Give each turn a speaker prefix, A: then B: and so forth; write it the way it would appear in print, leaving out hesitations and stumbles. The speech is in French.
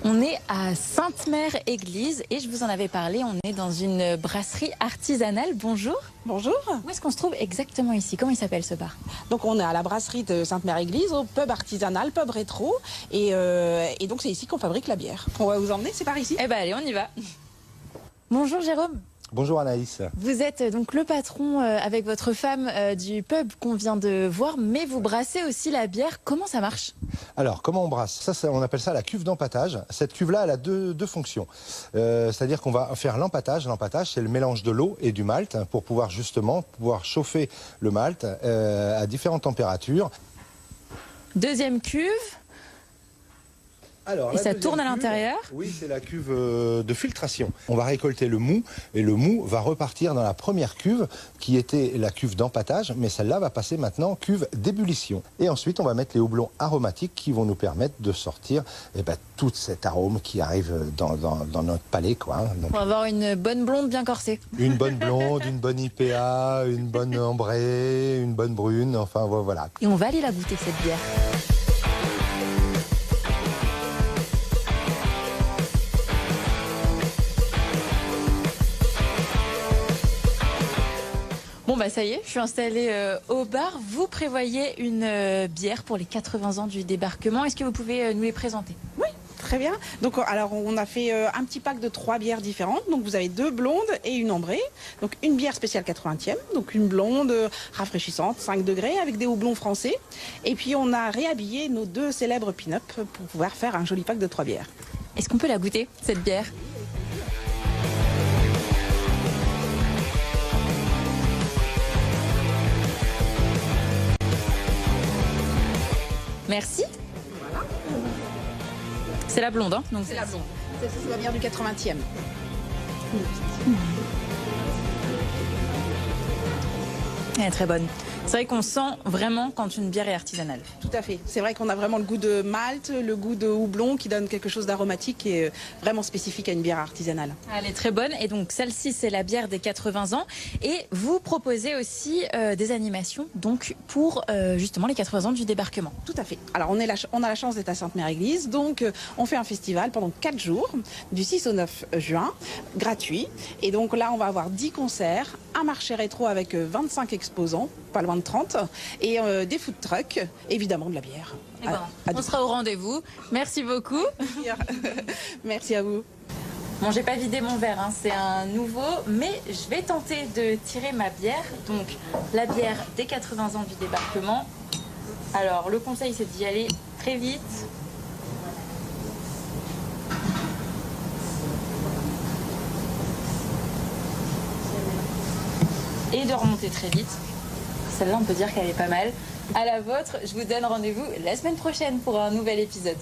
A: On est à Sainte-Mère-Église et je vous en avais parlé, on est dans une brasserie artisanale. Bonjour.
B: Bonjour.
A: Où est-ce qu'on se trouve exactement ici? Comment il s'appelle ce bar?
B: Donc on est à la brasserie de Sainte-Mère-Église, au pub artisanal, pub rétro. Et donc c'est ici qu'on fabrique la bière. On va vous emmener, c'est par ici.
A: Eh ben allez, on y va. Bonjour Jérôme.
C: Bonjour Anaïs.
A: Vous êtes donc le patron avec votre femme du pub qu'on vient de voir, mais vous brassez aussi la bière. Comment ça marche?
C: Alors, comment on brasse? Ça, on appelle ça la cuve d'empâtage. Cette cuve-là, elle a deux fonctions. C'est-à-dire qu'on va faire l'empâtage. L'empâtage, c'est le mélange de l'eau et du malt pour pouvoir chauffer le malt à différentes températures.
A: Deuxième cuve.
C: Alors,
A: et ça tourne à l'intérieur?
C: Oui, c'est la cuve de filtration. On va récolter le mou et le mou va repartir dans la première cuve qui était la cuve d'empâtage, mais celle-là va passer maintenant cuve d'ébullition. Et ensuite, on va mettre les houblons aromatiques qui vont nous permettre de sortir tout cet arôme qui arrive dans notre palais, quoi. Donc,
A: on va avoir une bonne blonde bien corsée.
C: Une bonne blonde, une bonne IPA, une bonne ambrée, une bonne brune, enfin voilà.
A: Et on va aller la goûter cette bière. Bon bah ça y est, je suis installée au bar. Vous prévoyez une bière pour les 80 ans du débarquement. Est-ce que vous pouvez nous les présenter?
B: Oui, très bien. Donc alors on a fait un petit pack de 3 bières différentes. Donc vous avez 2 blondes et une ambrée. Donc une bière spéciale 80e, donc une blonde rafraîchissante, 5 degrés avec des houblons français. Et puis on a réhabillé nos 2 célèbres pin-up pour pouvoir faire un joli pack de 3 bières.
A: Est-ce qu'on peut la goûter, cette bière? Merci. Voilà. C'est la blonde, hein?
B: C'est la blonde. C'est la bière du 80e.
A: Elle est très bonne. C'est vrai qu'on sent vraiment quand une bière est artisanale.
B: Tout à fait. C'est vrai qu'on a vraiment le goût de malt, le goût de houblon qui donne quelque chose d'aromatique et vraiment spécifique à une bière artisanale.
A: Elle est très bonne et donc celle-ci c'est la bière des 80 ans et vous proposez aussi des animations donc pour justement les 80 ans du débarquement.
B: Tout à fait. Alors on a la chance d'être à Sainte-Mère-Église, donc on fait un festival pendant 4 jours, du 6 au 9 juin, gratuit. Et donc là on va avoir 10 concerts, un marché rétro avec 25 exposants, pas loin de 30, et des food trucks, évidemment de la bière.
A: Eh ben, on sera au rendez-vous. Merci beaucoup.
B: Merci à vous.
A: Bon, j'ai pas vidé mon verre, hein, c'est un nouveau, mais je vais tenter de tirer ma bière. Donc, la bière des 80 ans du débarquement. Alors, le conseil, c'est d'y aller très vite. Et de remonter très vite. Celle-là, on peut dire qu'elle est pas mal. À la vôtre, je vous donne rendez-vous la semaine prochaine pour un nouvel épisode.